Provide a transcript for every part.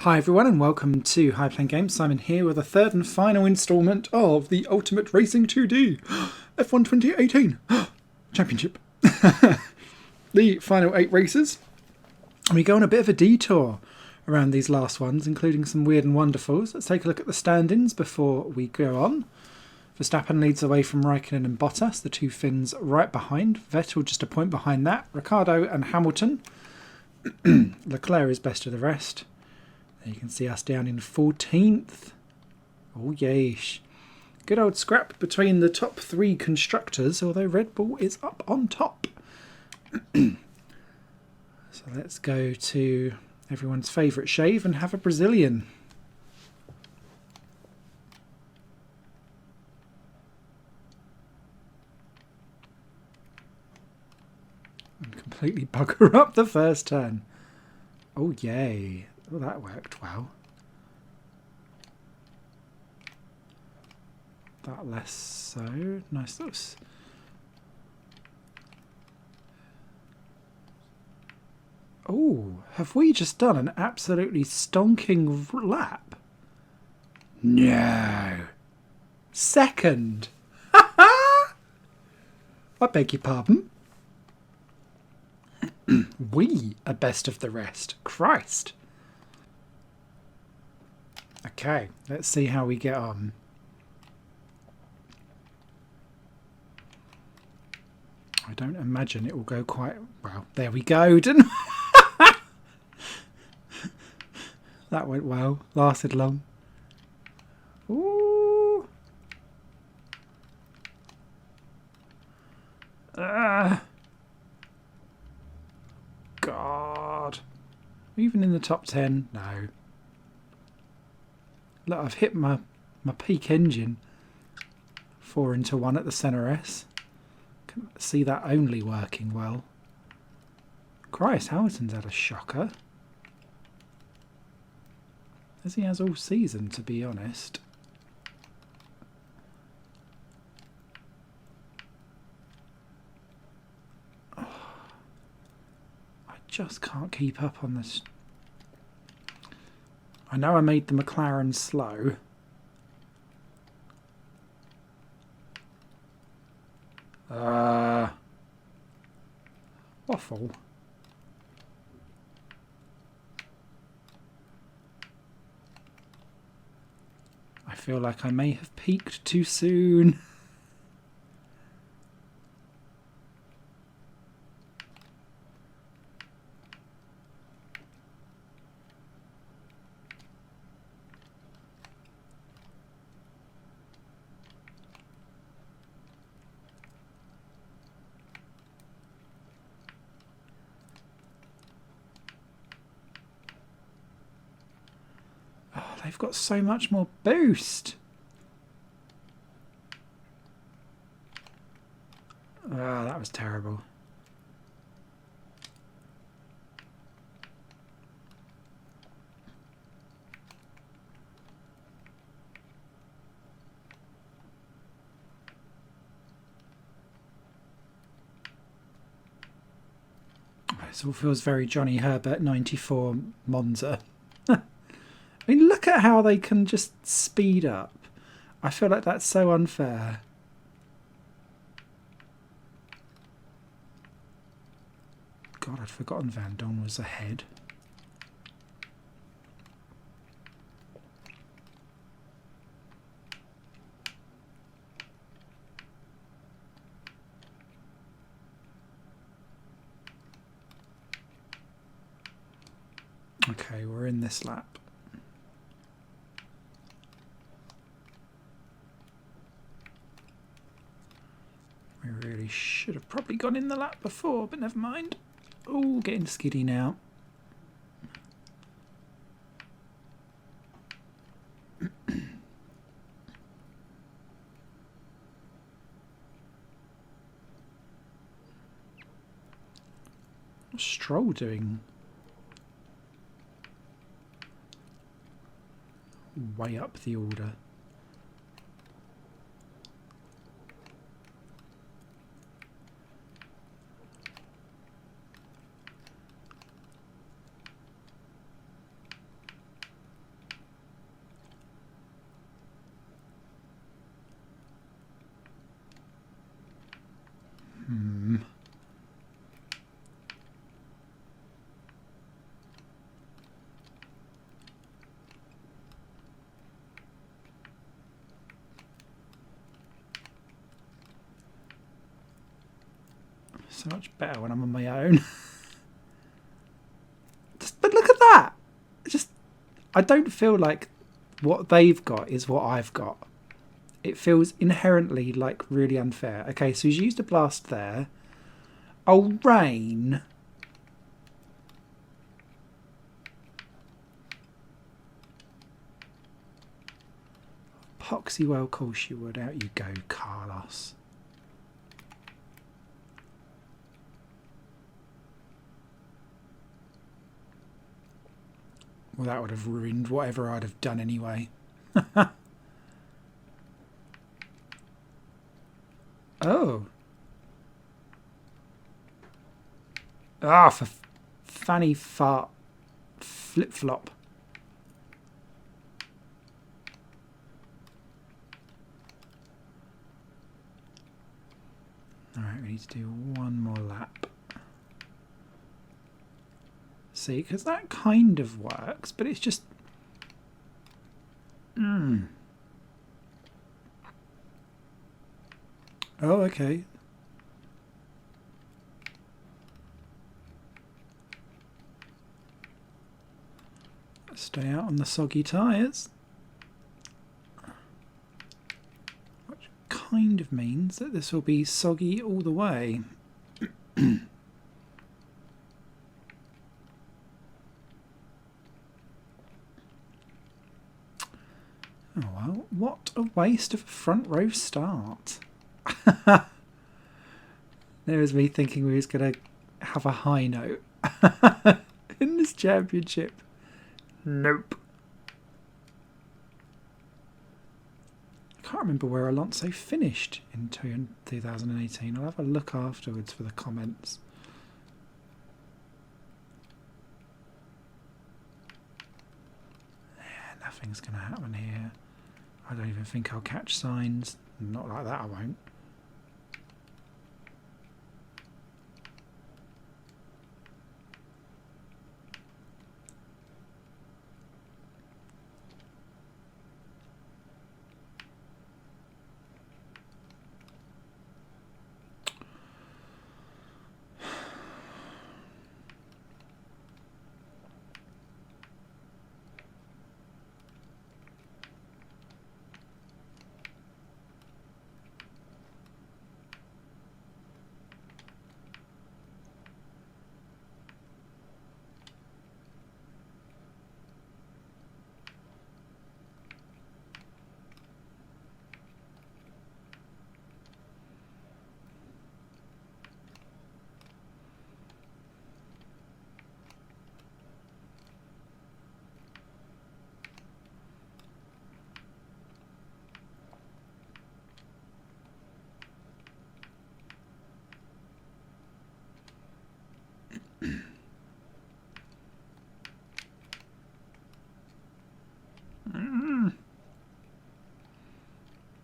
Hi everyone and welcome to High Playing Games. Simon here with the third and final instalment of the Ultimate Racing 2D F1 2018 Championship. The final 8 races. And we go on a bit of a detour around these last ones, including some weird and wonderfuls. Let's take a look at the stand-ins before we go on. Verstappen leads away from Raikkonen and Bottas, the two Finns right behind. Vettel just a point behind that. Ricciardo and Hamilton. Leclerc is best of the rest. There you can see us down in 14th. Oh yeesh. Good old scrap between the top 3 constructors, although Red Bull is up on top. So let's go to everyone's favourite shave and have a Brazilian. And completely bugger up the first turn. Oh yay. Oh, that worked well. That less so. Nice little... Oh, have we just done an absolutely stonking lap? No. Second. I beg your pardon. We are best of the rest. Christ. Okay, let's see how we get on. I don't imagine it will go quite well. There we go. Didn't that went well. Lasted long. Ooh. God. Even in the top 10? No. Look, I've hit my peak engine. 4 into 1 at the centre S. Can see that only working well. Christ, Hamilton's had a shocker. As he has all season, to be honest. Oh, I just can't keep up on this. I know I made the McLaren slow. Waffle. I feel like I may have peaked too soon. They've got so much more boost. Ah, that was terrible. This all feels very Johnny Herbert 94 Monza. I mean, look at how they can just speed up. I feel like that's so unfair. God, I'd forgotten Van Dorn was ahead. Okay, we're in this lap. We really should have probably gone in the lap before, but never mind. Oh, getting skiddy now. What's Stroll doing? Way up the order. So much better when I'm on my own. But look at that! I don't feel like what they've got is what I've got. It feels inherently like really unfair. Okay, so he's used a blast there. Oh, rain. Poxy, well, of course you would. Out you go, Carlos. Well, that would have ruined whatever I'd have done anyway. Oh. Ah, for fanny fart flip-flop. Alright, we need to do one more lap. See, because that kind of works, but it's just... Oh, okay. Stay out on the soggy tyres. Which kind of means that this will be soggy all the way. Oh well, what a waste of a front row start. There was me thinking we was going to have a high note in this championship. Nope. I can't remember where Alonso finished in 2018. I'll have a look afterwards for the comments. Yeah, nothing's going to happen here. I don't even think I'll catch signs. Not like that, I won't.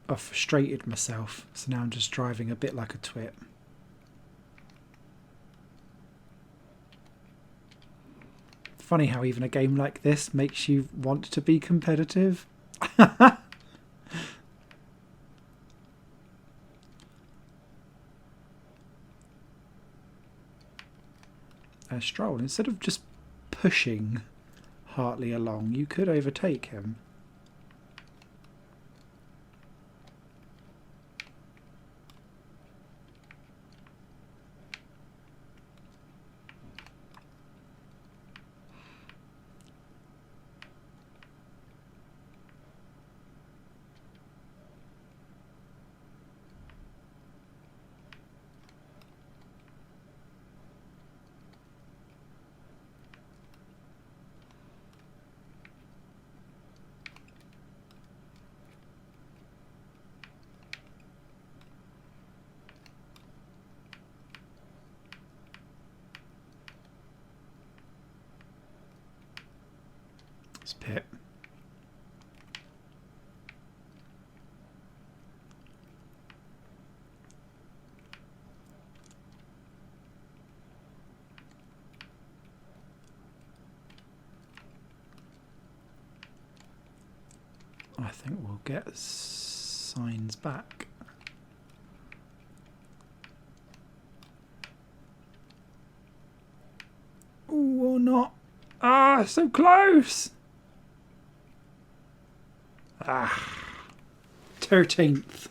I've frustrated myself, so now I'm just driving a bit like a twit. Funny how even a game like this makes you want to be competitive. Stroll, instead of just pushing Hartley along, you could overtake him. It's Pip. I think we'll get signs back. not. Ah, so close. Ah, 13th.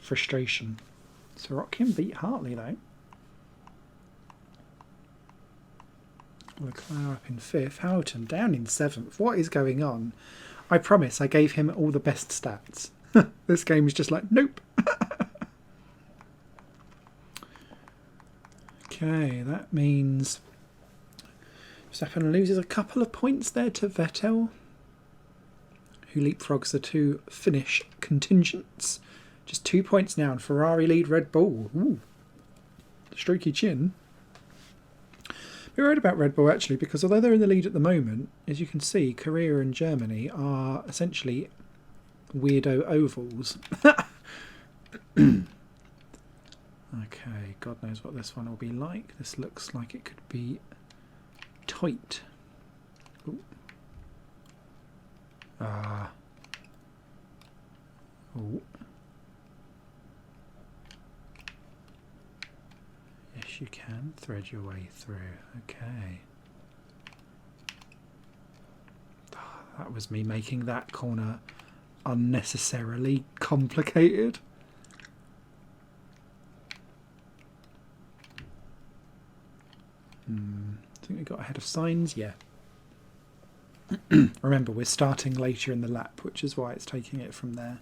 Frustration. Sorokin beat Hartley though. Leclerc up in 5th. Houghton down in 7th. What is going on? I promise I gave him all the best stats. This game is just like, nope. Okay, that means Verstappen loses a couple of points there to Vettel, who leapfrogs the 2 Finnish contingents. Just 2 points now, and Ferrari lead Red Bull. Ooh, streaky chin. We're worried about Red Bull actually, because although they're in the lead at the moment, as you can see, Korea and Germany are essentially weirdo ovals. Okay, God knows what this one will be like. This looks like it could be tight. Ooh. Ah. Ooh. Yes, you can thread your way through. Okay. That was me making that corner unnecessarily complicated. I think we got ahead of signs, yeah. Remember, we're starting later in the lap, which is why it's taking it from there.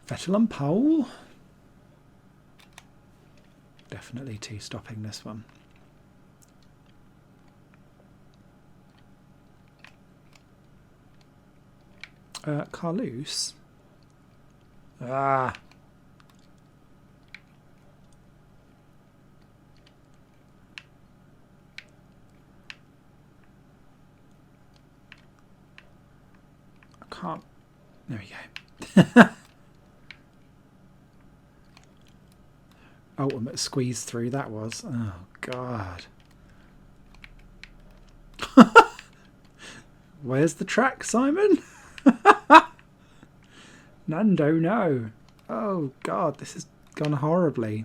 Vettel on pole. Definitely 2 stopping this one. Carlos. Ah. Can't. There we go. Ultimate squeeze through that was. Oh God. Where's the track, Simon? Nando, no. Oh God, this has gone horribly.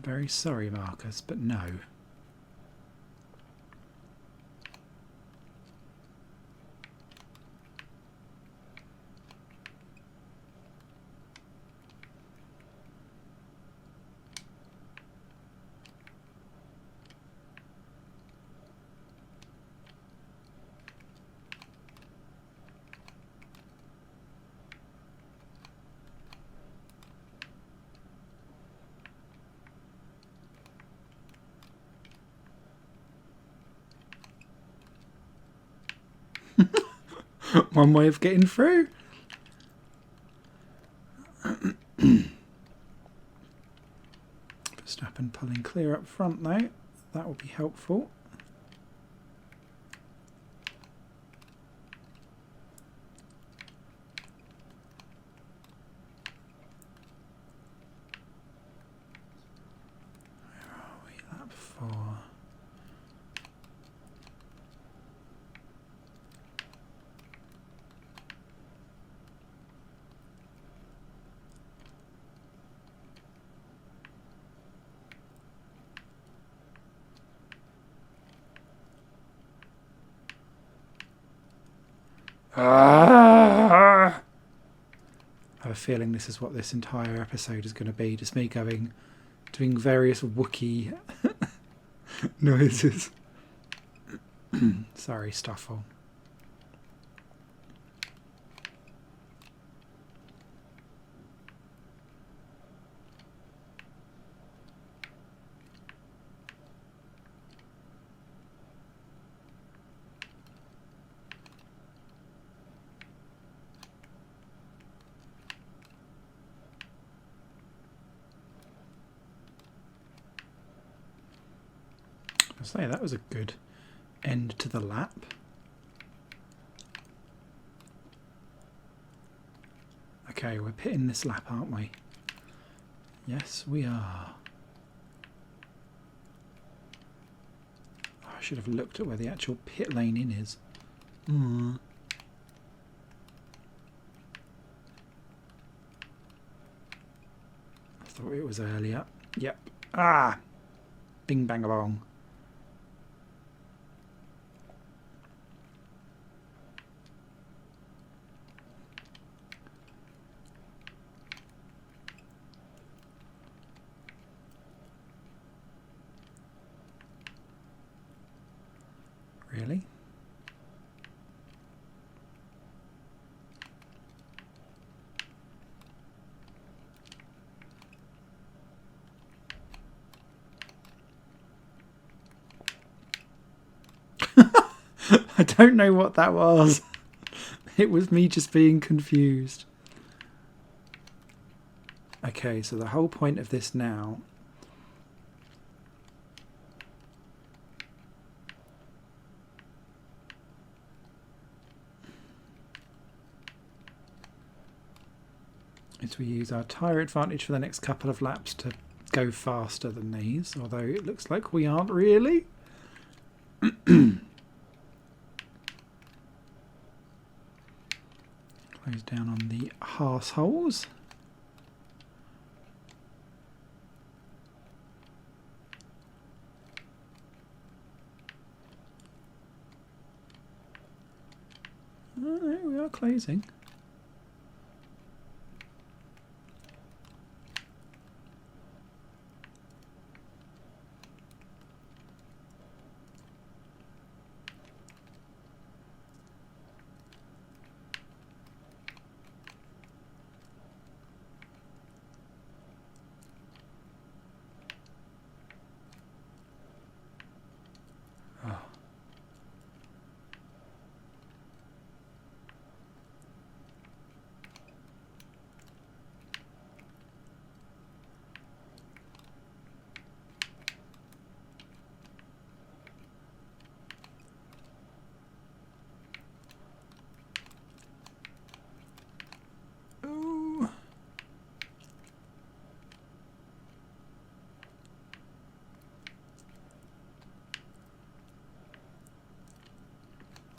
Very sorry, Marcus, but no. One way of getting through. Verstappen pulling clear up front now. That will be helpful. Where are we? Lap 4. I have a feeling this is what this entire episode is going to be. Just me doing various Wookiee noises. Sorry, Stoffel. I say that was a good end to the lap. Okay, we're pitting this lap, aren't we? Yes, we are. Oh, I should have looked at where the actual pit lane in is. I thought it was earlier. Yep. Ah! Bing bang a bong. Really? I don't know what that was. It was me just being confused. Okay, so the whole point of this now is we use our tyre advantage for the next couple of laps to go faster than these, although it looks like we aren't really. Close down on the arseholes. Oh, no, we are closing.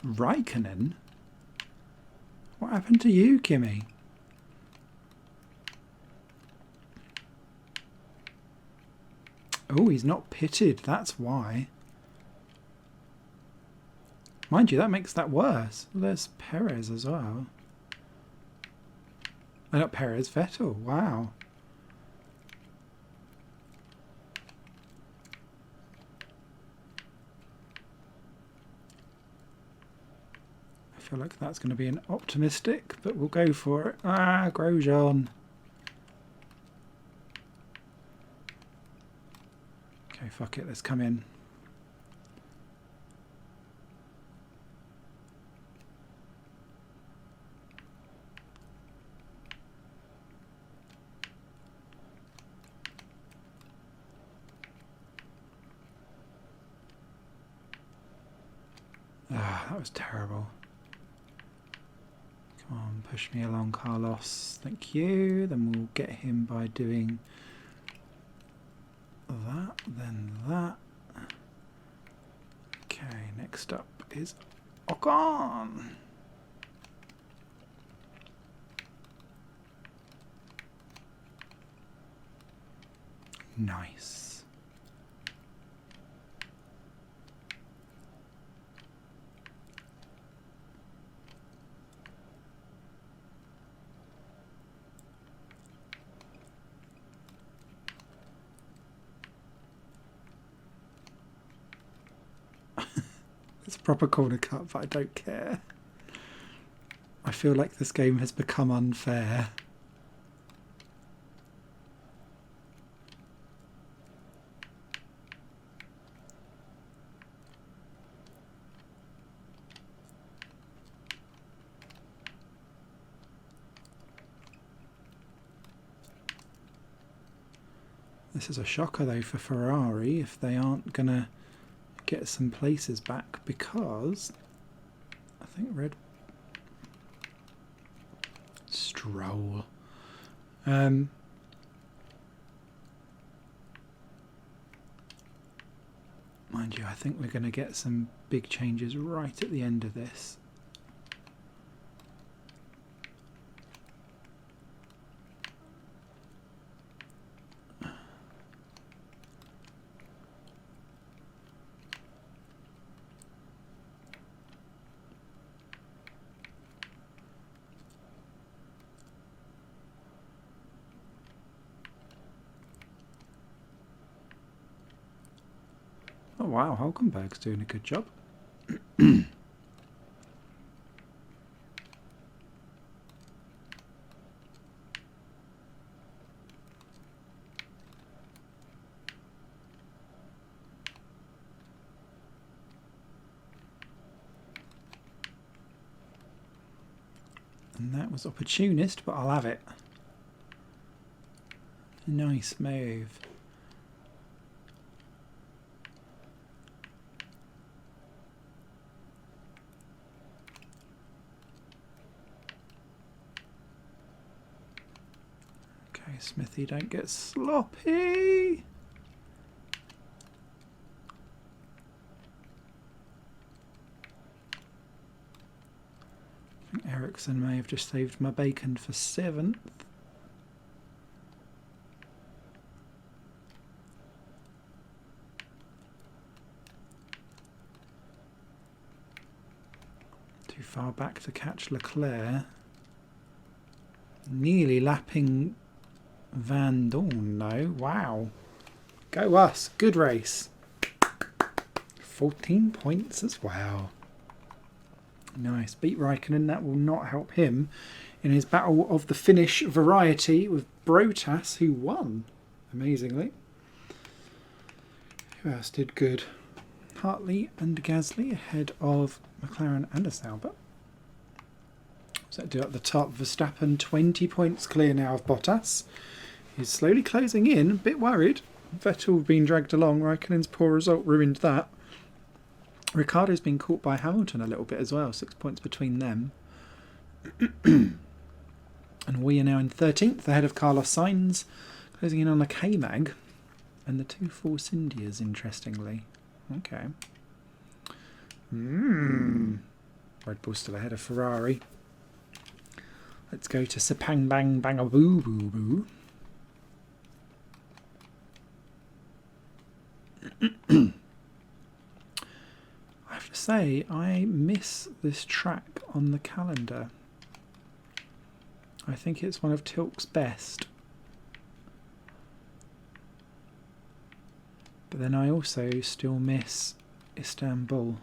Raikkonen? What happened to you, Kimmy? Oh, he's not pitted, that's why. Mind you, that makes that worse. Well, there's Perez as well. Oh, not Perez, Vettel. Wow. I feel like that's going to be an optimistic, but we'll go for it. Ah, Grosjean. Okay, fuck it, let's come in. Ah, that was terrible. Come on, push me along, Carlos. Thank you. Then we'll get him by doing that, then that. Okay, next up is Ocon. Nice. It's a proper corner cut, but I don't care. I feel like this game has become unfair. This is a shocker though for Ferrari if they aren't going to get some places back, because I think Stroll. Mind you, I think we're going to get some big changes right at the end of this. Oh wow, Hulkenberg's doing a good job. And that was opportunist, but I'll have it. Nice move. Okay, Smithy, don't get sloppy. I think Ericsson may have just saved my bacon for 7th. Too far back to catch Leclerc. Nearly lapping Van Dorn though. Wow. Go us. Good race. 14 points as well. Nice. Beat Raikkonen. That will not help him in his battle of the Finnish variety with Brotas, who won. Amazingly. Who else did good? Hartley and Gasly ahead of McLaren and Sauber. So that do at the top. Verstappen 20 points clear now of Bottas. He's slowly closing in. A bit worried. Vettel being dragged along. Raikkonen's poor result ruined that. Ricciardo's been caught by Hamilton a little bit as well. 6 points between them. And we are now in 13th ahead of Carlos Sainz. Closing in on a K-Mag. And the 2 Force Indias, interestingly. Okay. Red Bull still ahead of Ferrari. Let's go to Sepang Bang Bangaboo Boo Boo. I have to say, I miss this track on the calendar. I think it's one of Tilk's best. But then I also still miss Istanbul.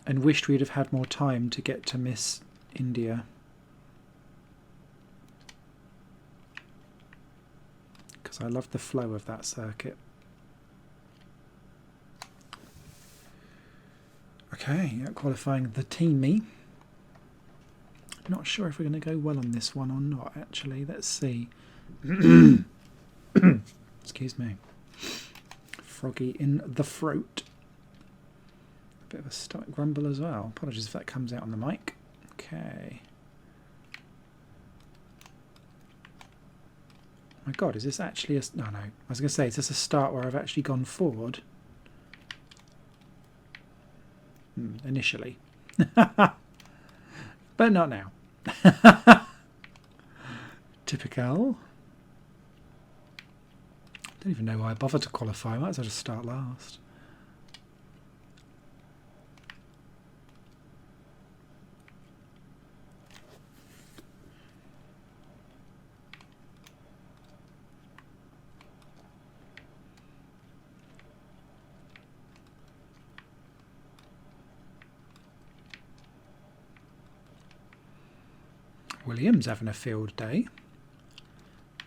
And wished we'd have had more time to get to Miss India. Because I love the flow of that circuit. Okay, qualifying the teamie. Not sure if we're going to go well on this one or not, actually. Let's see. Excuse me. Froggy in the throat. A bit of a stomach grumble as well. Apologies if that comes out on the mic. Okay. My God, is this actually a... No, no. I was going to say, is this a start where I've actually gone forward? Initially. But not now. Typical. Don't even know why I bothered to qualify. I might as well just start last. Williams having a field day.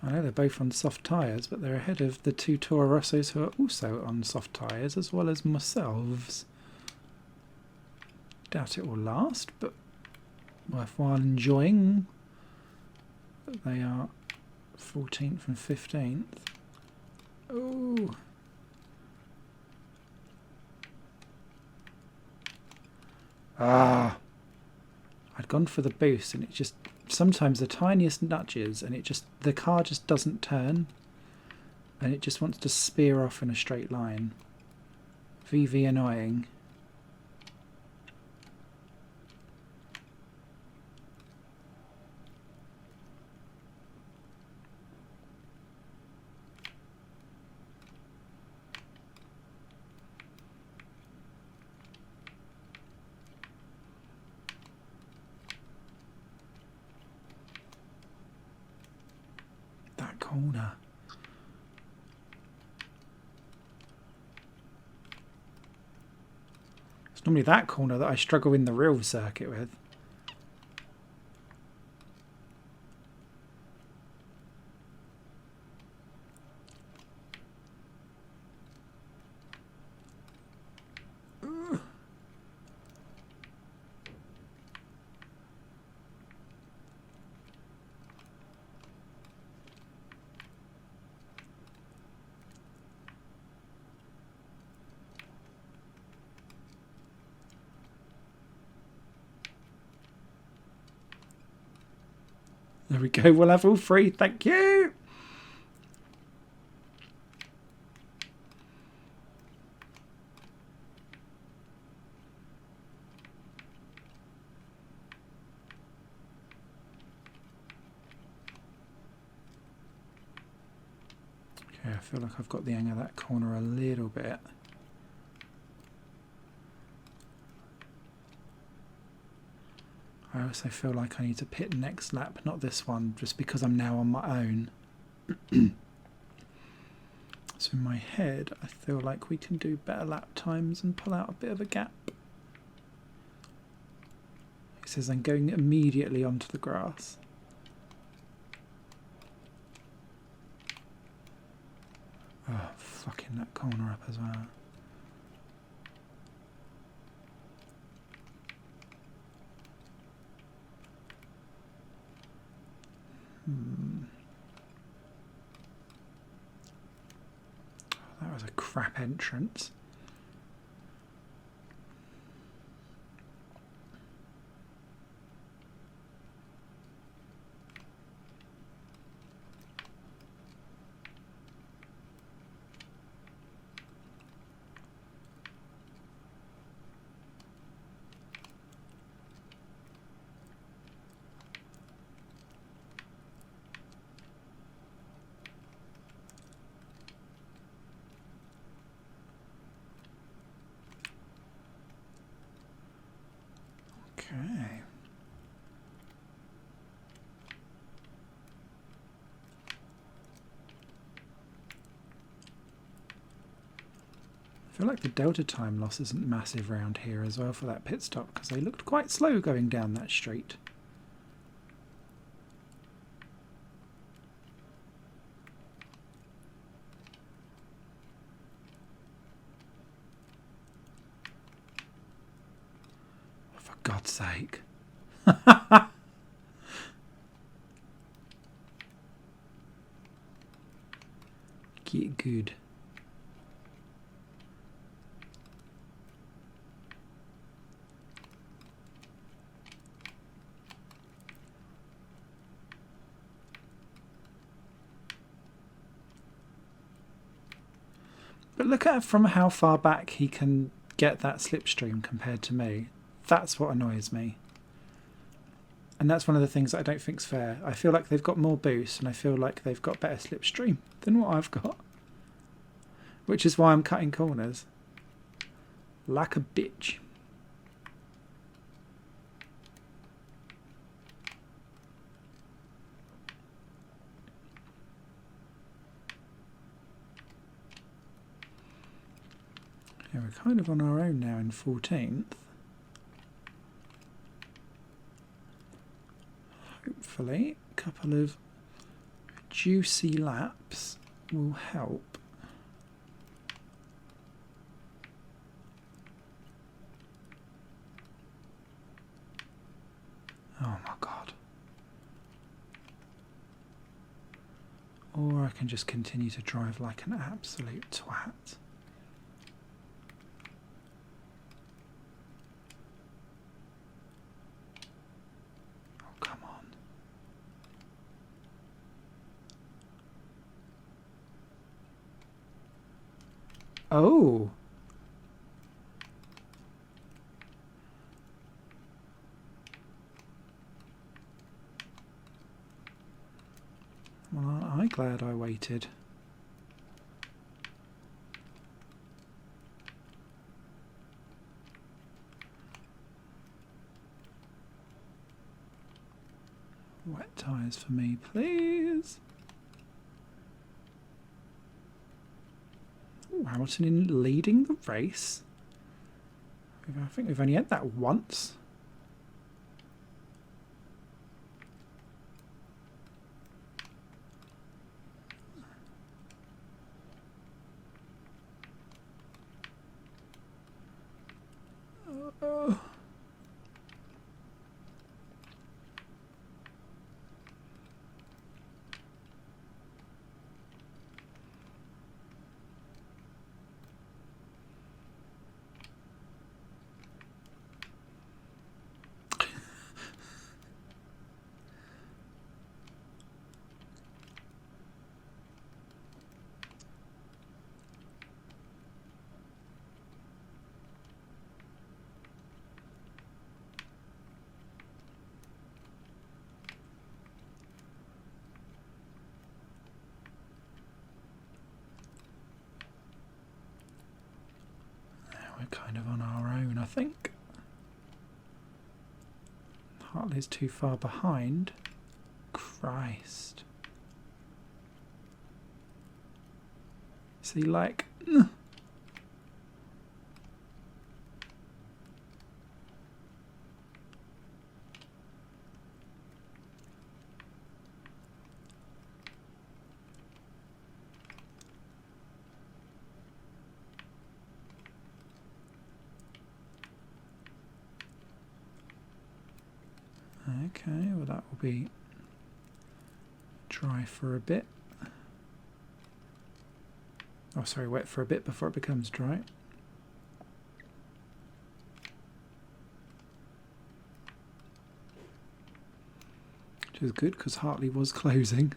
I know they're both on soft tyres, but they're ahead of the 2 Toro Rossos who are also on soft tyres, as well as myself. Doubt it will last, but worthwhile enjoying. They are 14th and 15th. Oh. Ah. I'd gone for the boost and it just... Sometimes the tiniest nudges and it just... The car just doesn't turn. and it just wants to spear off in a straight line. VV annoying. That corner. It's normally that corner that I struggle in the real circuit with. There we go, we'll have all three, thank you! Okay, I feel like I've got the hang of that corner a little bit. I also feel like I need to pit next lap, not this one, just because I'm now on my own. So in my head, I feel like we can do better lap times and pull out a bit of a gap. It says I'm going immediately onto the grass. Oh, fucking that corner up as well. That was a crap entrance. Okay. I feel like the delta time loss isn't massive around here as well for that pit stop, because they looked quite slow going down that straight. Oh, for God's sake. Get good. But look at from how far back he can get that slipstream compared to me. That's what annoys me. And that's one of the things that I don't think's fair. I feel like they've got more boost and I feel like they've got better slipstream than what I've got. Which is why I'm cutting corners. Like a bitch. Yeah, we're kind of on our own now in 14th. Hopefully, a couple of juicy laps will help. Oh my God. Or I can just continue to drive like an absolute twat. Oh. Well, aren't I glad I waited? Wet tyres for me, please. Ooh, Hamilton in leading the race. I think we've only had that once. We're kind of on our own, I think. Hartley's too far behind. Christ. See, like... Okay, well that will be dry for a bit. Oh, sorry, wet for a bit before it becomes dry. Which is good because Hartley was closing.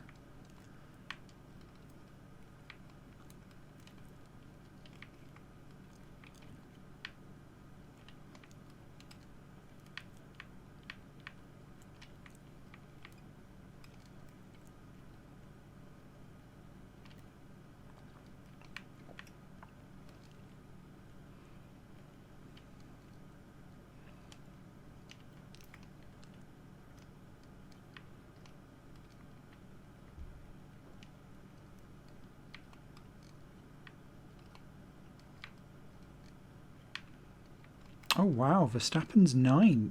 Oh wow, Verstappen's 9th.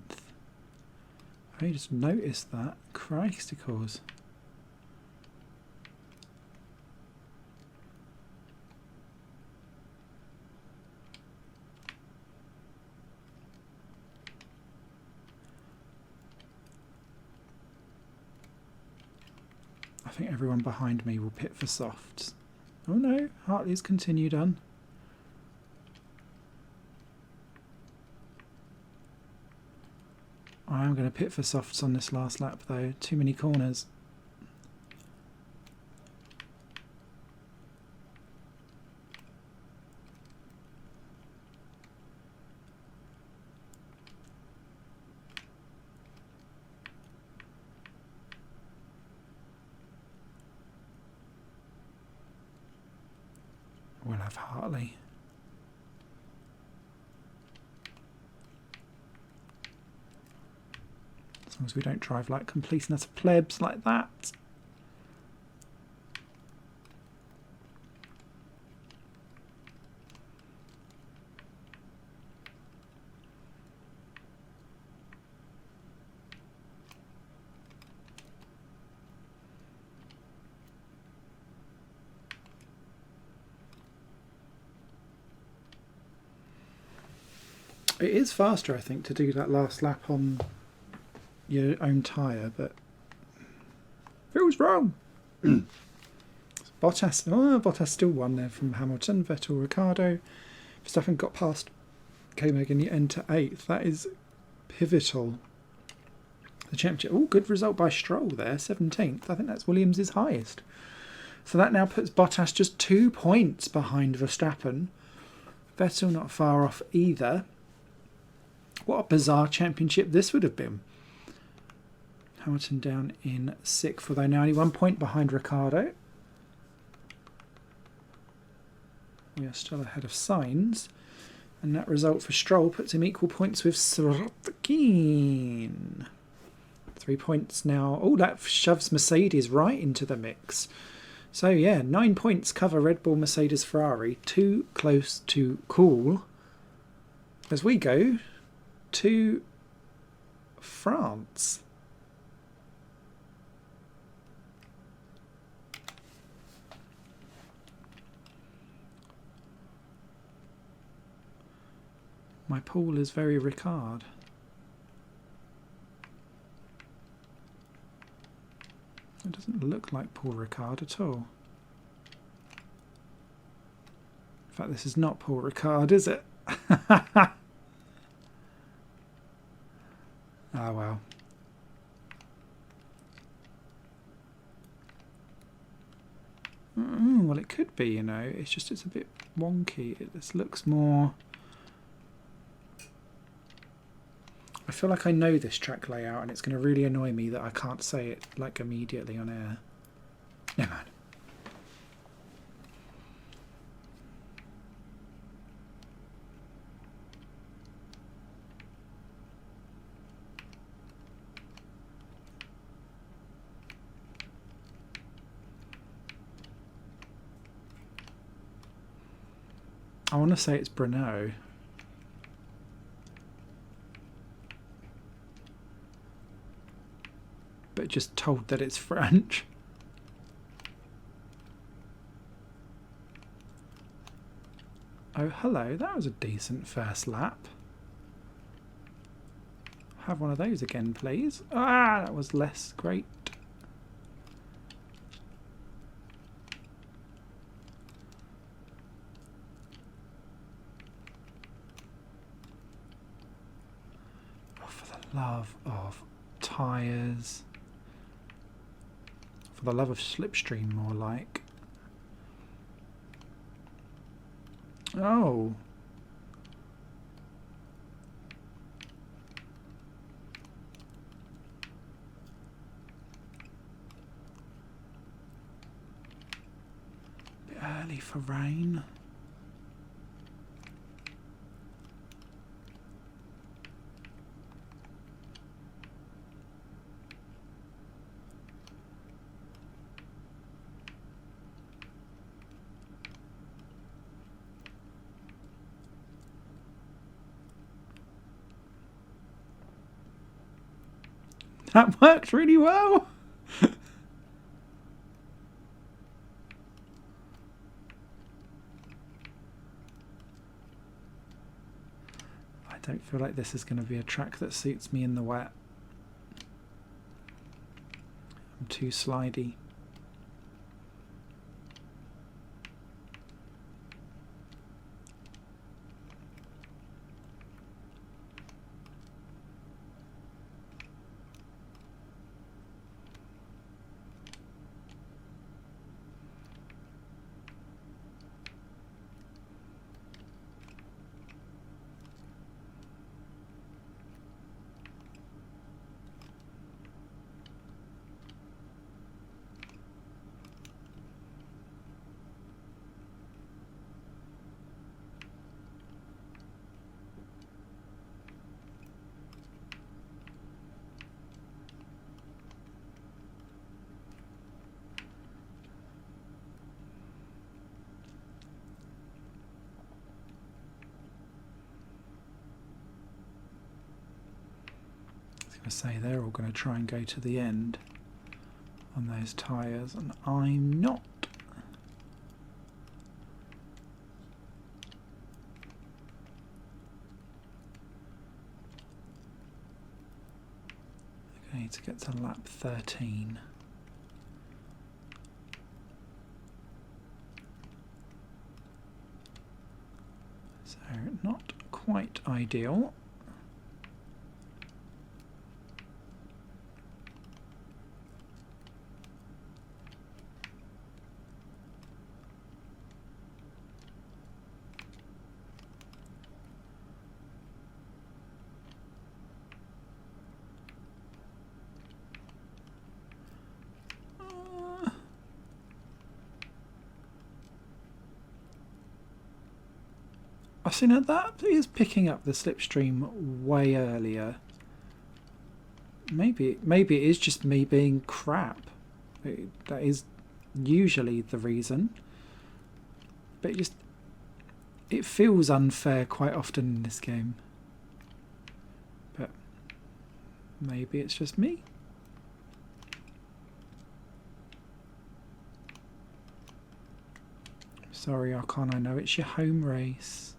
I just noticed that. Christicles. I think everyone behind me will pit for softs. Oh no, Hartley's continued on. I am going to pit for softs on this last lap though. Too many corners. We'll have Hartley. As long as we don't drive like complete and utter plebs like that. It is faster, I think, to do that last lap on your own tyre, but it was wrong. Bottas still won there from Hamilton, Vettel, Ricciardo. Verstappen got past K-Meg in the end to 8th. That is pivotal. The championship. Oh, good result by Stroll there, 17th. I think that's Williams' highest. So that now puts Bottas just 2 points behind Verstappen. Vettel not far off either. What a bizarre championship this would have been. Hamilton down in 6th, although now only 1 point behind Ricciardo. We are still ahead of Sainz. And that result for Stroll puts him equal points with Sorokin. 3 points now. Oh, that shoves Mercedes right into the mix. So yeah, 9 points cover Red Bull, Mercedes, Ferrari. Too close to call. As we go to France. My pool is very Ricard. It doesn't look like Paul Ricard at all. In fact, this is not Paul Ricard, is it? Ah, well. Well, it could be, you know. It's just it's a bit wonky. This looks more... I feel like I know this track layout and it's going to really annoy me that I can't say it like immediately on air. Never mind. I want to say it's Brno. But just told that it's French. Oh, hello. That was a decent first lap. Have one of those again, please. Ah, that was less great. Oh, for the love of tyres. For the love of slipstream, more like. Oh. Bit early for rain. That worked really well. I don't feel like this is going to be a track that suits me in the wet. I'm too slidey. I say they're all going to try and go to the end on those tyres, and I'm not. Okay, to get to lap 13. So not quite ideal. So that is picking up the slipstream way earlier. Maybe it is just me being crap. That is usually the reason. But it feels unfair quite often in this game. But maybe it's just me. Sorry, Archon, I know it's your home race.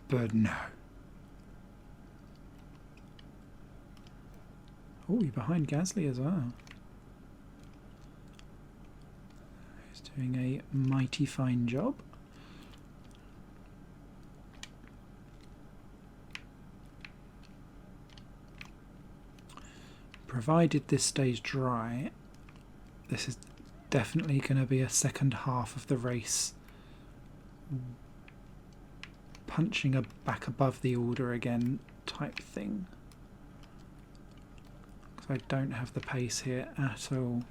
But no. Oh, you're behind Gasly as well. He's doing a mighty fine job. Provided this stays dry, this is definitely going to be a second half of the race punching back above the order again type thing. Because I don't have the pace here at all.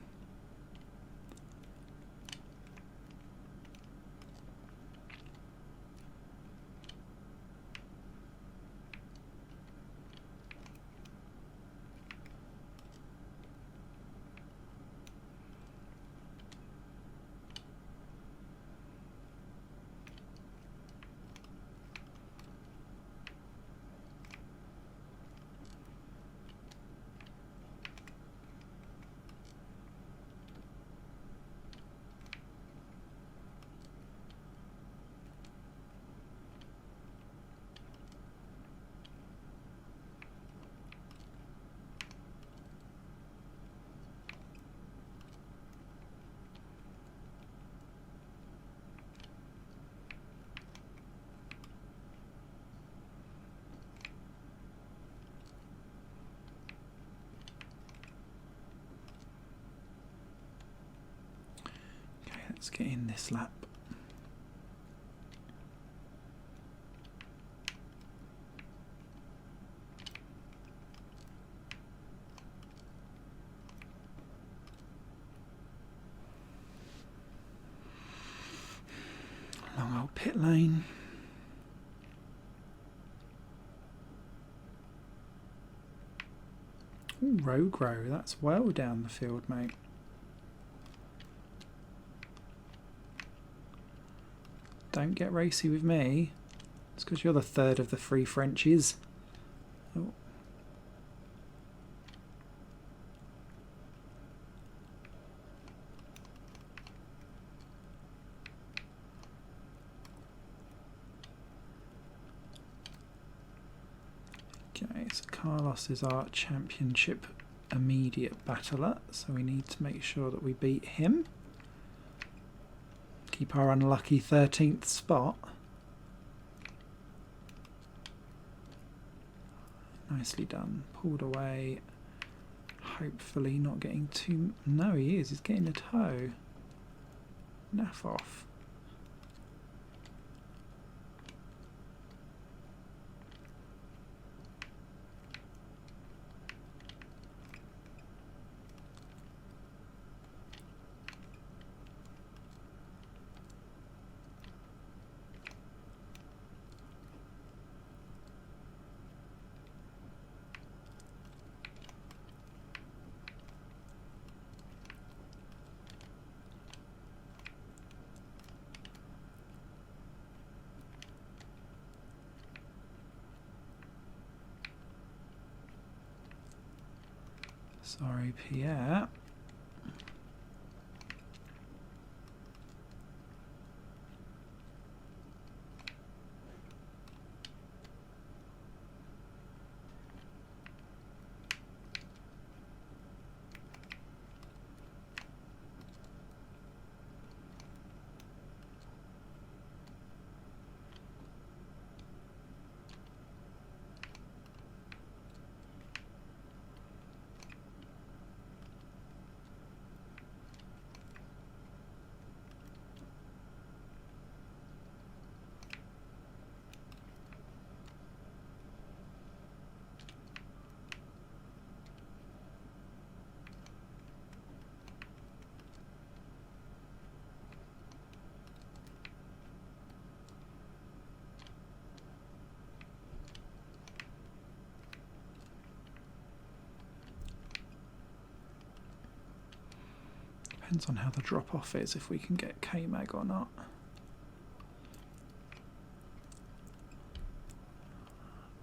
Let's get in this lap. Long old pit lane. Ooh, Rogue Row, that's well down the field, mate. Don't get racy with me. It's because you're the third of the three Frenchies. Oh. Okay, so Carlos is our championship immediate battler, so we need to make sure that we beat him. Keep our unlucky 13th spot. Nicely done. Pulled away. Hopefully not getting too... No, he is. He's getting a toe. Naff off. Sorry, Pierre. Depends on how the drop-off is, if we can get K-Mag or not.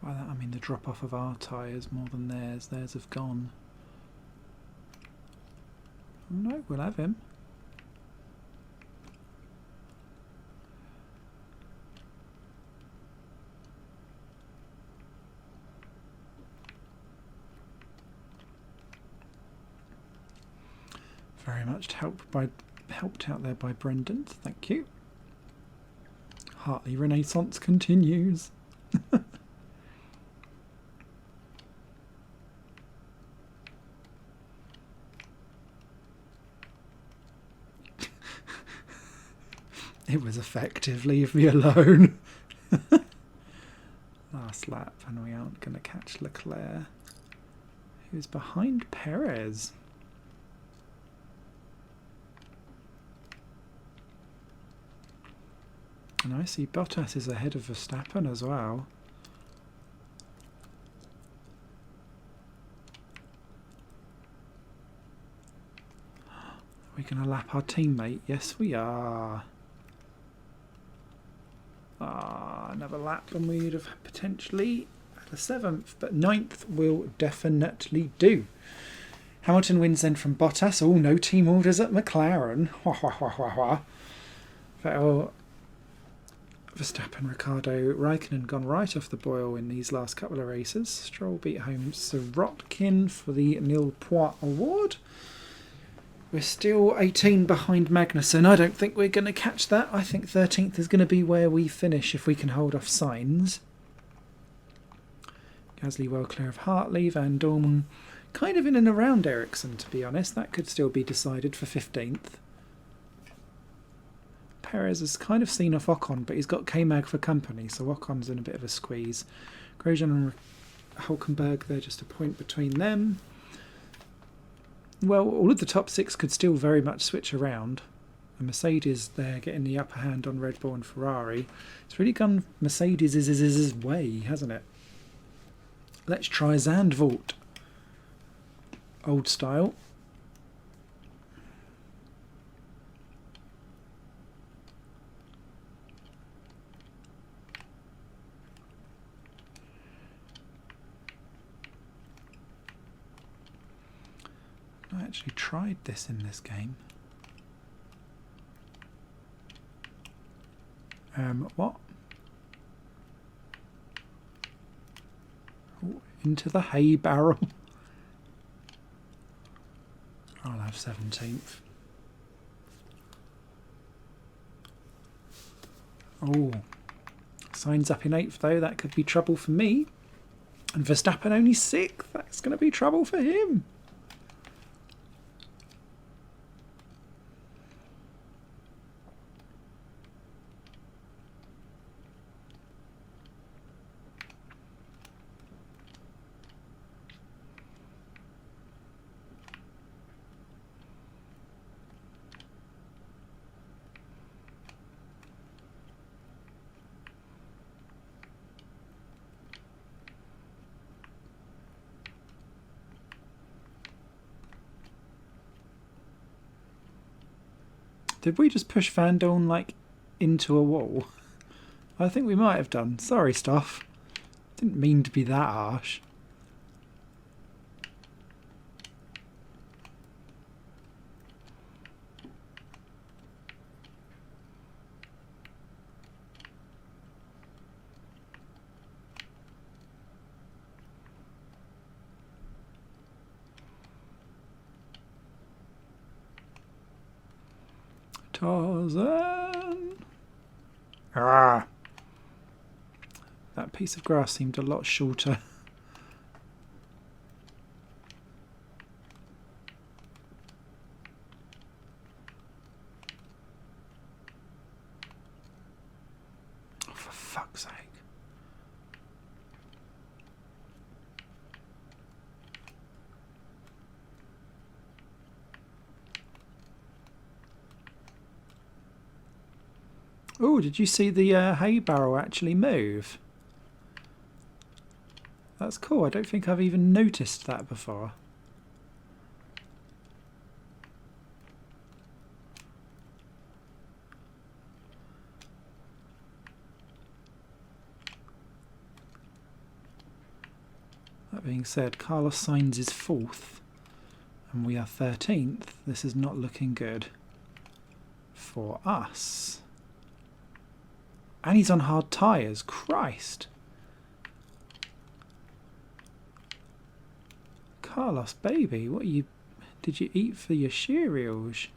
By that I mean the drop-off of our tyres more than theirs. Theirs have gone. No, we'll have him. Very much helped out there by Brendan. Thank you. Hartley Renaissance continues. It was effective. Leave me alone. Last lap, and we aren't going to catch Leclerc, who's behind Perez. And I see Bottas is ahead of Verstappen as well. Are we going to lap our teammate? Yes, we are. Another lap, and we'd have potentially had a 7th, but 9th will definitely do. Hamilton wins then from Bottas. Oh, no team orders at McLaren. Vettel, Verstappen, Ricciardo, Raikkonen gone right off the boil in these last couple of races. Stroll beat home Sirotkin for the Nil Point award. We're still 18 behind Magnussen. I don't think we're going to catch that. I think 13th is going to be where we finish if we can hold off Sainz. Gasly well clear of Hartley. Van Dorn kind of in and around Ericsson, to be honest. That could still be decided for 15th. Perez has kind of seen off Ocon, but he's got K-Mag for company, so Ocon's in a bit of a squeeze. Grosjean and Hulkenberg, they're just a point between them. Well, all of the top 6 could still very much switch around. And Mercedes, they're getting the upper hand on Red Bull and Ferrari. It's really gone Mercedes' way, hasn't it? Let's try Zandvoort. Old style. I actually tried this in this game. What? Oh, into the hay barrel. I'll have 17th. Oh, Sainz up in 8th though. That could be trouble for me. And Verstappen only 6th. That's going to be trouble for him. Did we just push Van Dorn, like, into a wall? I think we might have done. Sorry, Stoff. Didn't mean to be that harsh. Tarzan! Ah! That piece of grass seemed a lot shorter. Oh, for fuck's sake. Oh, did you see the hay barrel actually move? That's cool. I don't think I've even noticed that before. being said, Carlos Sainz is 4th and we are 13th. This is not looking good for us. And he's on hard tyres. Christ. Carlos, baby, what did you eat for your cereals?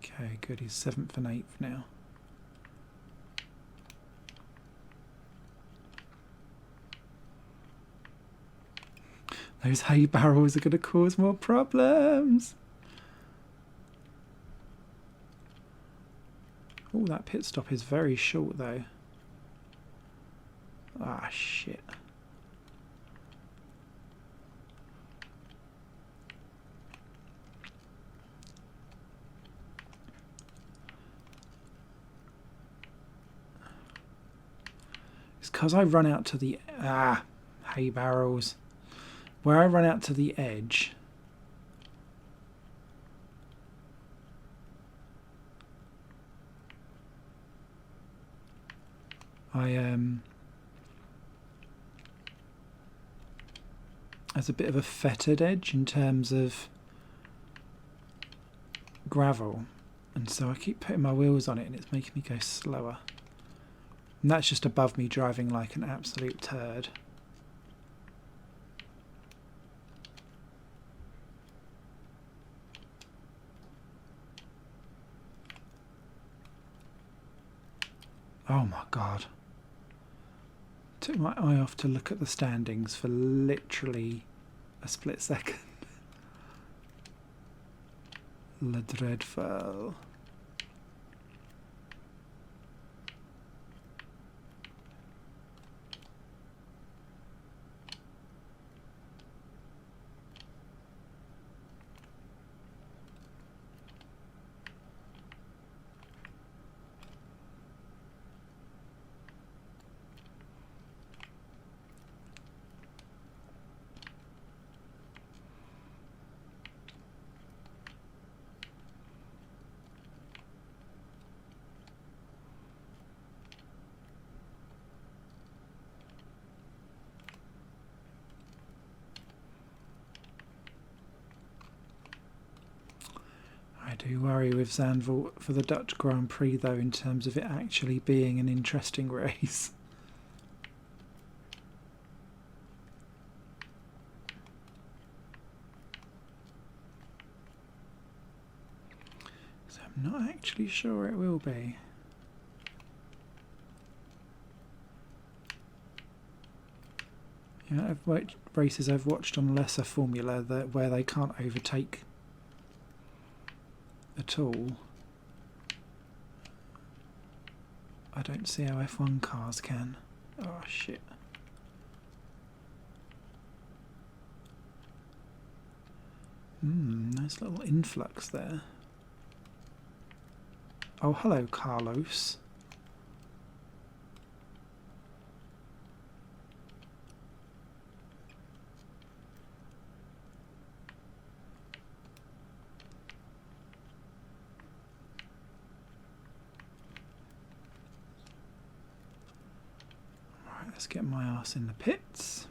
Okay, good. He's 7th and 8th now. Those hay barrels are going to cause more problems. Oh, that pit stop is very short though. Ah, shit. It's because I run out to the... hay barrels. Where I run out to the edge... There's a bit of a fettered edge in terms of gravel, and so I keep putting my wheels on it and it's making me go slower. And that's just above me driving like an absolute turd. Oh my god. Took my eye off to look at the standings for literally a split second. Le dreadful. I do worry with Zandvoort for the Dutch Grand Prix though, in terms of it actually being an interesting race. So I'm not actually sure it will be. You know, races I've watched on lesser formula where they can't overtake at all. I don't see how F1 cars can. Oh shit. Nice little influx there. Oh, hello, Carlos. Let's get my ass in the pits.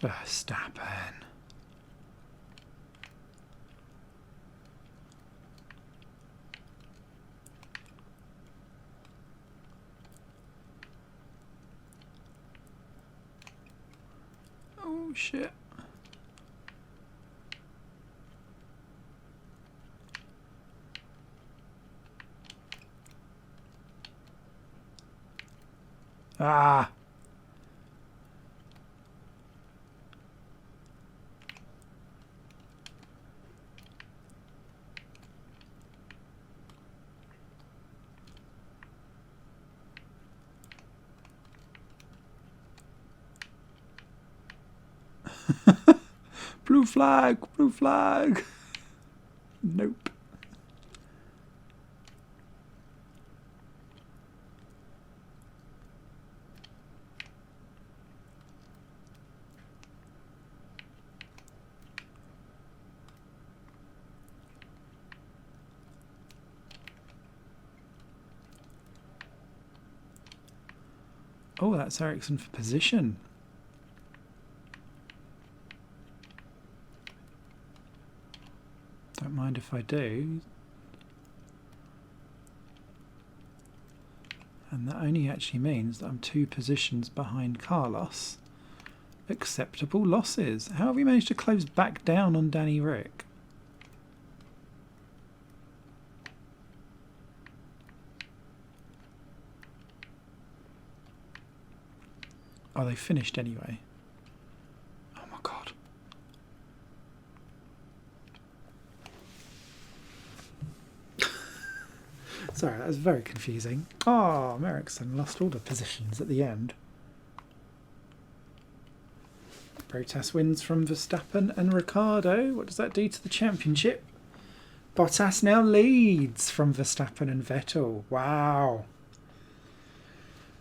Verstappen. Oh shit. Ah. Blue flag, blue flag. Nope. Oh, that's Ericsson for position. Don't mind if I do. And that only actually means that I'm 2 positions behind Carlos. Acceptable losses. How have we managed to close back down on Danny Rick? Oh, they finished anyway. Oh my god. Sorry, that was very confusing. Oh, Ericsson lost all the positions at the end. Bottas wins from Verstappen and Ricciardo. What does that do to the championship? Bottas now leads from Verstappen and Vettel. Wow.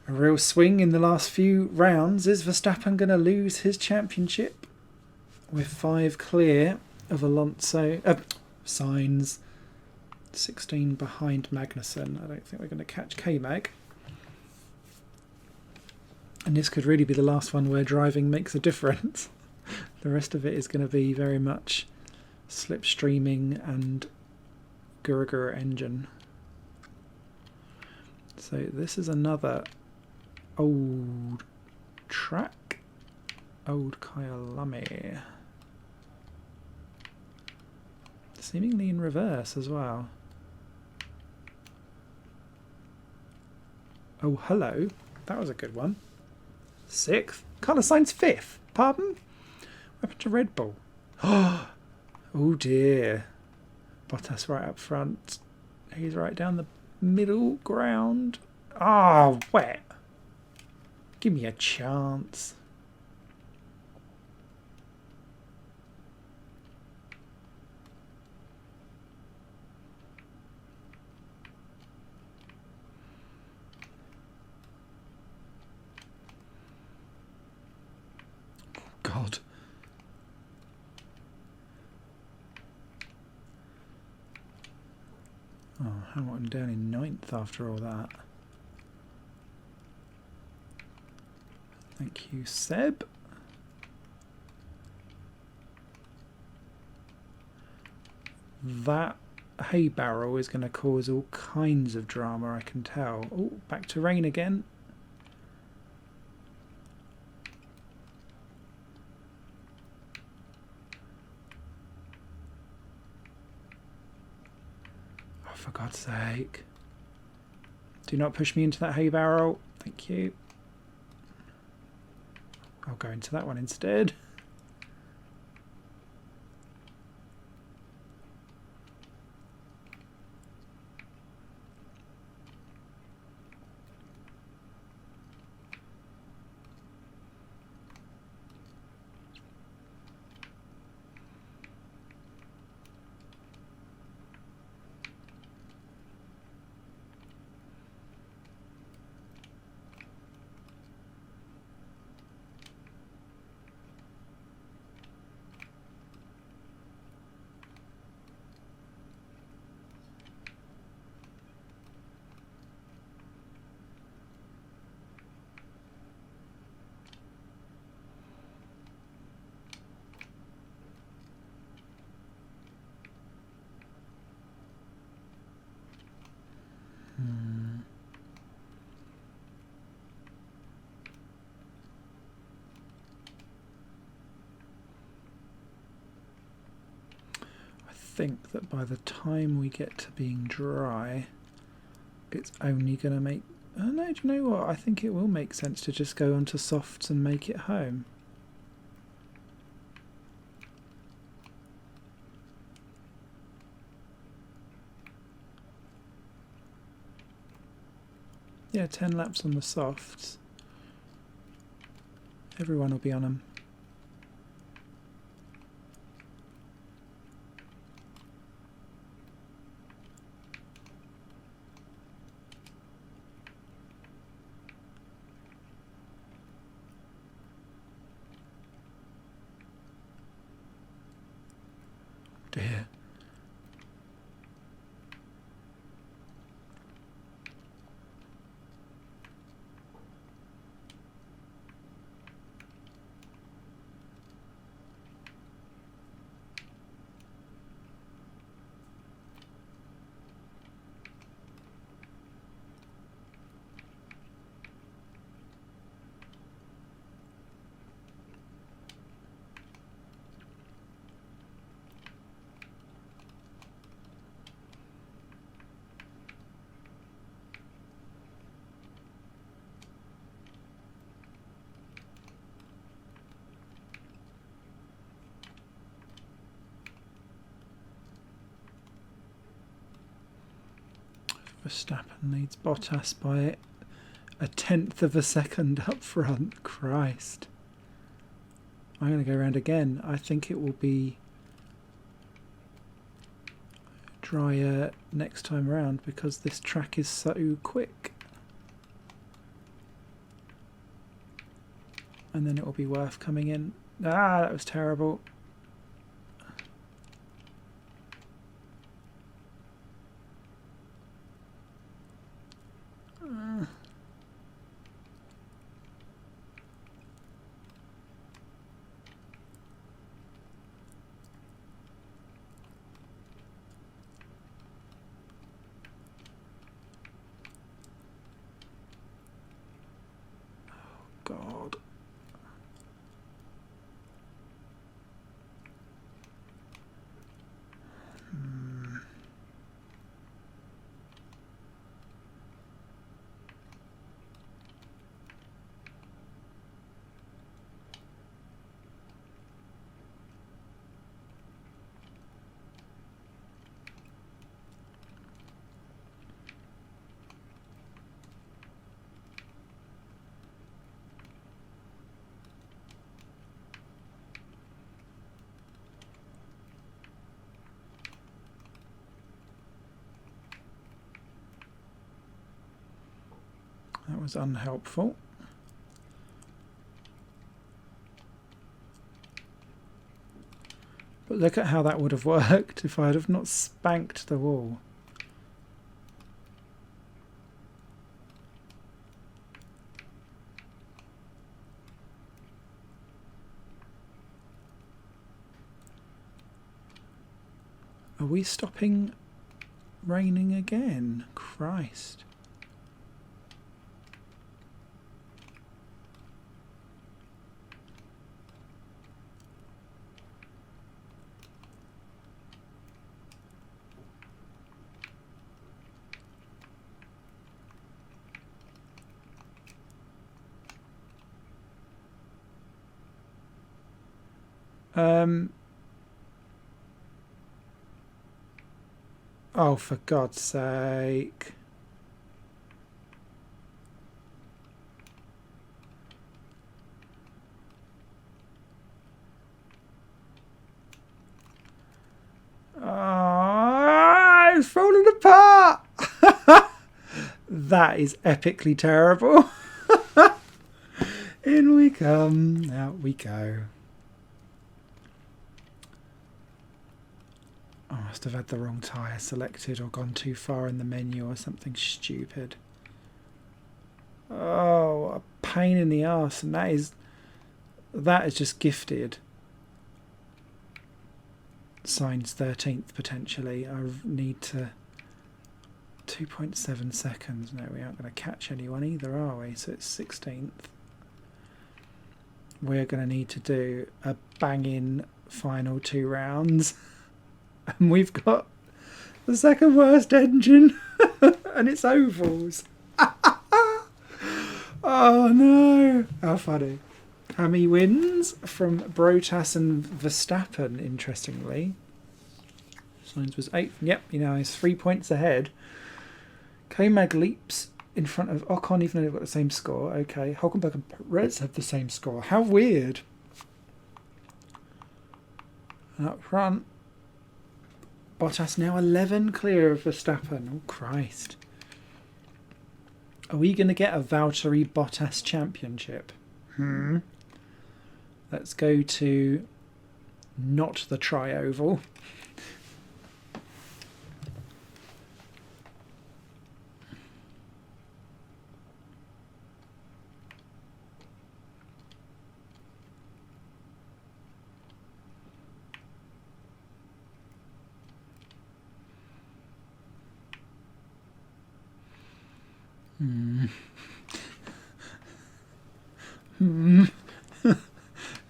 A real swing in the last few rounds. Is Verstappen going to lose his championship? With 5 clear of Alonso, Sainz, 16 behind Magnussen. I don't think we're going to catch K-Mag. And this could really be the last one where driving makes a difference. The rest of it is going to be very much slipstreaming and Guruguru engine. So this is another old track. Old Kyalami. Seemingly in reverse as well. Oh, hello. That was a good one. 6th. Carlos Sainz 5th. Pardon? What happened to Red Bull? Oh dear. Bottas right up front. He's right down the middle ground. Ah, wet. Give me a chance. God. Oh, Hamilton down in 9th after all that. Thank you, Seb. That hay barrel is going to cause all kinds of drama, I can tell. Oh, back to rain again. Oh, for God's sake. Do not push me into that hay barrel. Thank you. I'll go into that one instead. think that by the time we get to being dry, it's only going to make... Oh no, do you know what? I think it will make sense to just go onto softs and make it home. Yeah, 10 laps on the softs. Everyone will be on them. Dear. Verstappen leads Bottas by 1/10 of a second up front. Christ. I'm going to go around again. I think it will be drier next time around because this track is so quick. And then it will be worth coming in. Ah, that was terrible. God. That was unhelpful. But look at how that would have worked if I'd have not spanked the wall. Are we stopping raining again? Christ. Oh, for God's sake. Oh, it's falling apart. That is epically terrible. In we come, out we go. I must have had the wrong tyre selected or gone too far in the menu or something stupid. Oh, what a pain in the arse, and that is just gifted. Sainz 13th potentially. I need to 2.7 seconds. No, we aren't going to catch anyone either, are we? So it's 16th. We're going to need to do a banging final 2 rounds. And we've got the second worst engine. And it's ovals. Oh no. How funny. How many wins from Bottas and Verstappen, interestingly. Sainz was 8th. Yep, you know, he's 3 points ahead. K-Mag leaps in front of Ocon, even though they've got the same score. Okay, Hulkenberg and Perez have the same score. How weird. And up front, Bottas now 11 clear of Verstappen. Oh, Christ. Are we going to get a Valtteri Bottas championship? Let's go to not the tri-oval.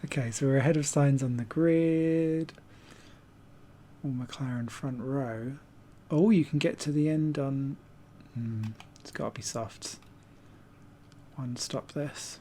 Okay, so we're ahead of Sainz on the grid. All McLaren front row. Oh, you can get to the end on... it's got to be softs. One stop this.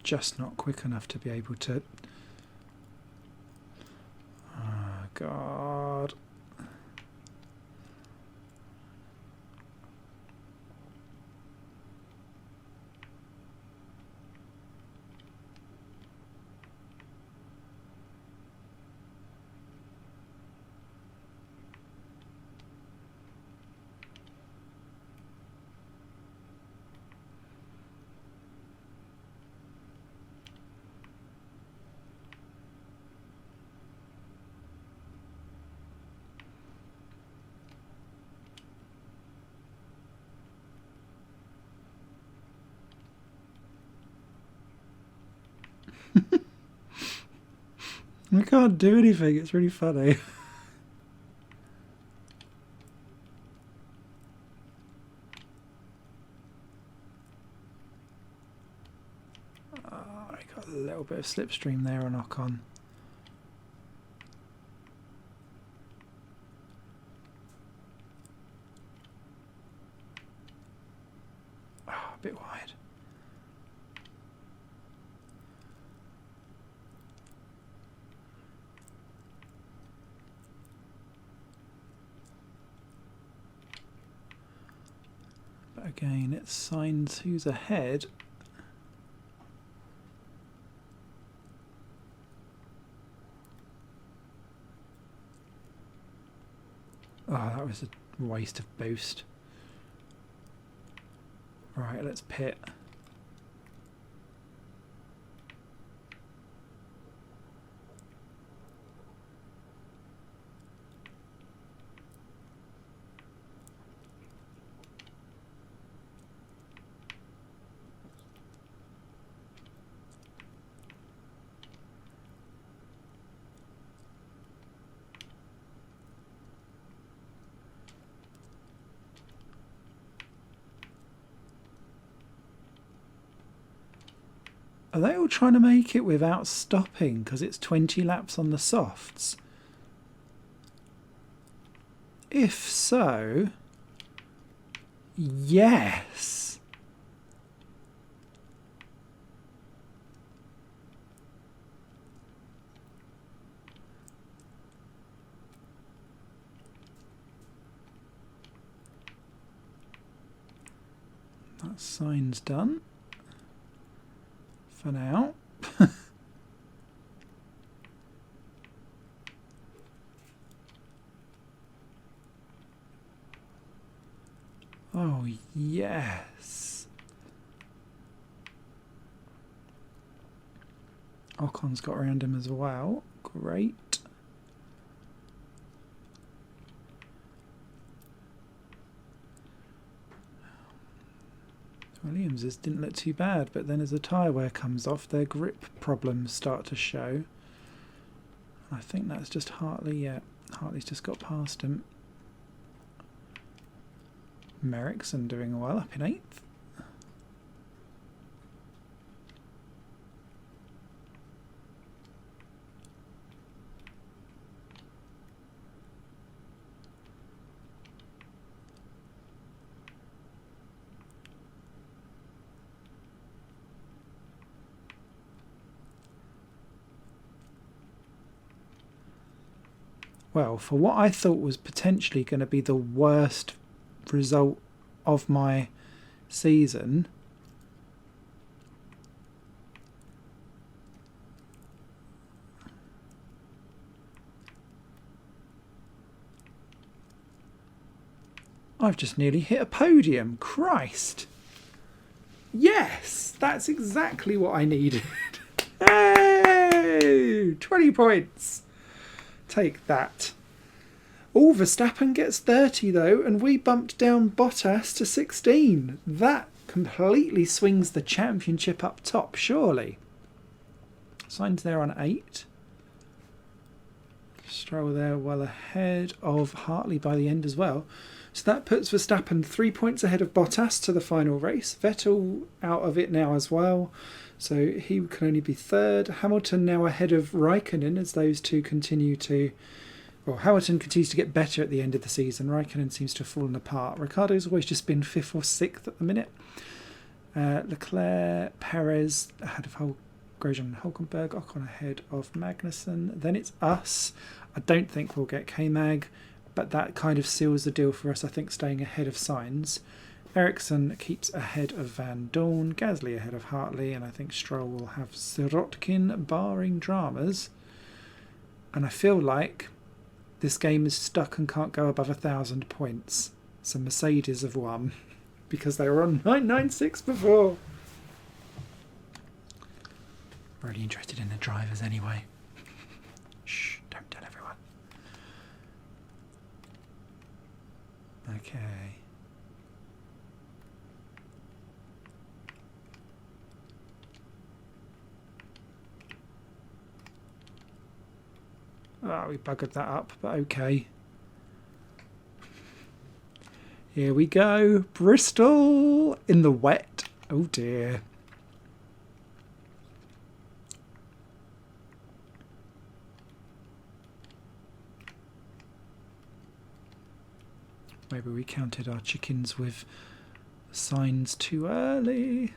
Just not quick enough to be able to... Oh, God. We can't do anything, it's really funny. I got a little bit of slipstream there on Ocon. A bit wide. But again, it signs who's ahead. Oh, that was a waste of boost. Right, let's pit. Are they all trying to make it without stopping because it's 20 laps on the softs? If so, yes. That sign's done. For now. Oh, yes. Ocon's got around him as well. Great. Williams's didn't look too bad, but then as the tyre wear comes off, their grip problems start to show. I think that's just Hartley. Yeah, Hartley's just got past him. Merrickson doing well, up in 8th. Well, for what I thought was potentially going to be the worst result of my season, I've just nearly hit a podium. Christ. Yes, that's exactly what I needed. Hey, 20 points. Take that. Oh, Verstappen gets 30 though, and we bumped down Bottas to 16. That completely swings the championship up top, surely. Sainz there on 8. Stroll there well ahead of Hartley by the end as well. So that puts Verstappen 3 points ahead of Bottas to the final race. Vettel out of it now as well, so he can only be 3rd. Hamilton now ahead of Raikkonen as those two continue to... Well, Hamilton continues to get better at the end of the season. Raikkonen seems to have fallen apart. Ricciardo's always just been 5th or 6th at the minute. Leclerc, Perez ahead of Grosjean and Hulkenberg. Ocon ahead of Magnussen. Then it's us. I don't think we'll get K-Mag, but that kind of seals the deal for us, I think, staying ahead of Sainz. Ericsson keeps ahead of Van Dorn, Gasly ahead of Hartley, and I think Stroll will have Sirotkin, barring dramas. And I feel like this game is stuck and can't go above 1,000 points. So Mercedes have won, because they were on 996 before. Really interested in the drivers anyway. Shh, don't tell everyone. Okay. Oh, we buggered that up, but okay. Here we go. Bristol in the wet. Oh dear. Maybe we counted our chickens with signs too early.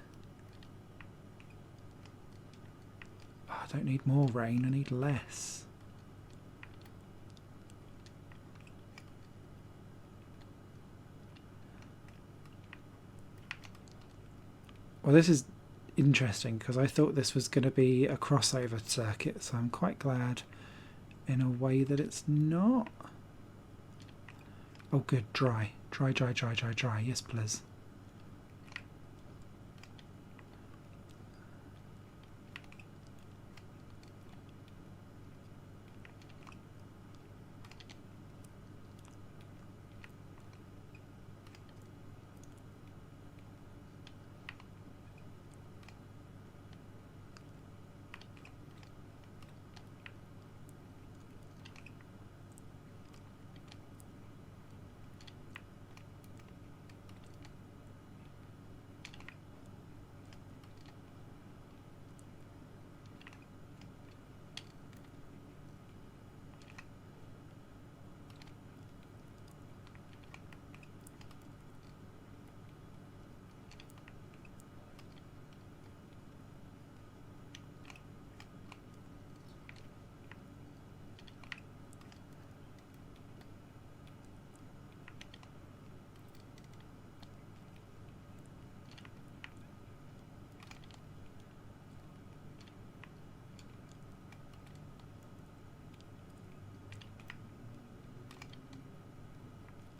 Oh, I don't need more rain, I need less. Well, this is interesting because I thought this was going to be a crossover circuit, so I'm quite glad in a way that it's not. Oh good, dry. Dry, dry, dry, dry, dry. Yes, please.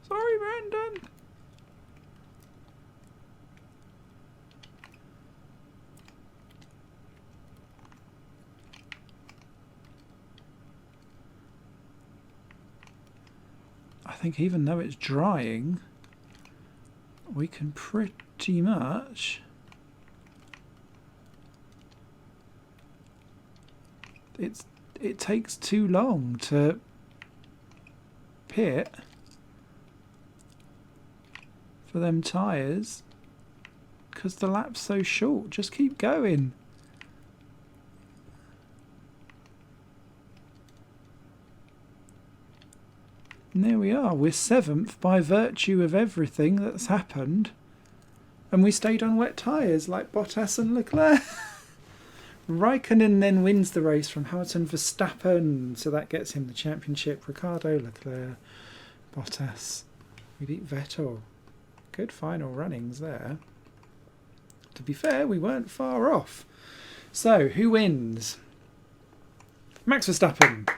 Sorry, Brandon. think even though it's drying, we can pretty much... It takes too long to pit for them tyres because the lap's so short. Just keep going. And there we are. We're 7th by virtue of everything that's happened. And we stayed on wet tyres like Bottas and Leclerc. Raikkonen then wins the race from Hamilton Verstappen. So that gets him the championship. Ricciardo, Leclerc, Bottas. We beat Vettel. Good final runnings there. To be fair, we weren't far off. So, who wins? Max Verstappen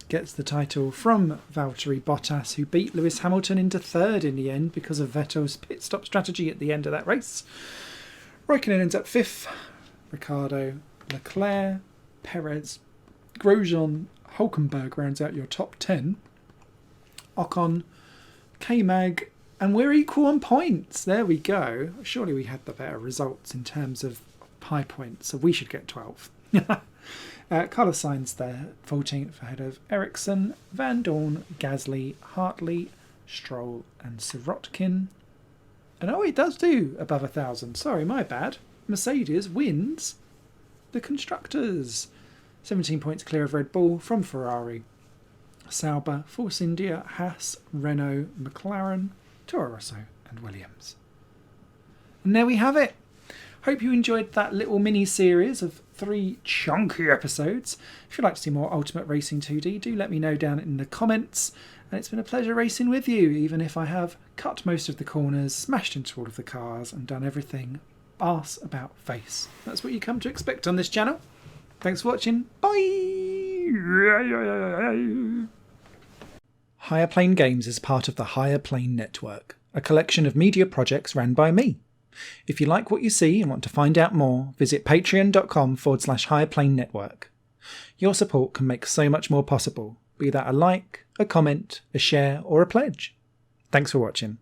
gets the title from Valtteri Bottas, who beat Lewis Hamilton into 3rd in the end because of Vettel's pit stop strategy at the end of that race. Raikkonen ends up 5th. Ricciardo, Leclerc, Perez, Grosjean, Hulkenberg rounds out your top 10. Ocon, K-Mag, and we're equal on points. There we go. Surely we had the better results in terms of high points, so we should get 12th. Carlos Sainz there, 14th ahead of Ericsson, Van Dorn, Gasly, Hartley, Stroll and Sirotkin. And oh, it does do above 1,000. Sorry, my bad. Mercedes wins the Constructors. 17 points clear of Red Bull from Ferrari. Sauber, Force India, Haas, Renault, McLaren, Toro Rosso and Williams. And there we have it. Hope you enjoyed that little mini-series of 3 chunky episodes. If you'd like to see more Ultimate Racing 2D, do let me know down in the comments. And it's been a pleasure racing with you, even if I have cut most of the corners, smashed into all of the cars, and done everything arse about face. That's what you come to expect on this channel. Thanks for watching. Bye! Higher Plane Games is part of the Higher Plane Network, a collection of media projects ran by me. If you like what you see and want to find out more, visit patreon.com/Higher Plane Network. Your support can make so much more possible, be that a like, a comment, a share or a pledge. Thanks for watching.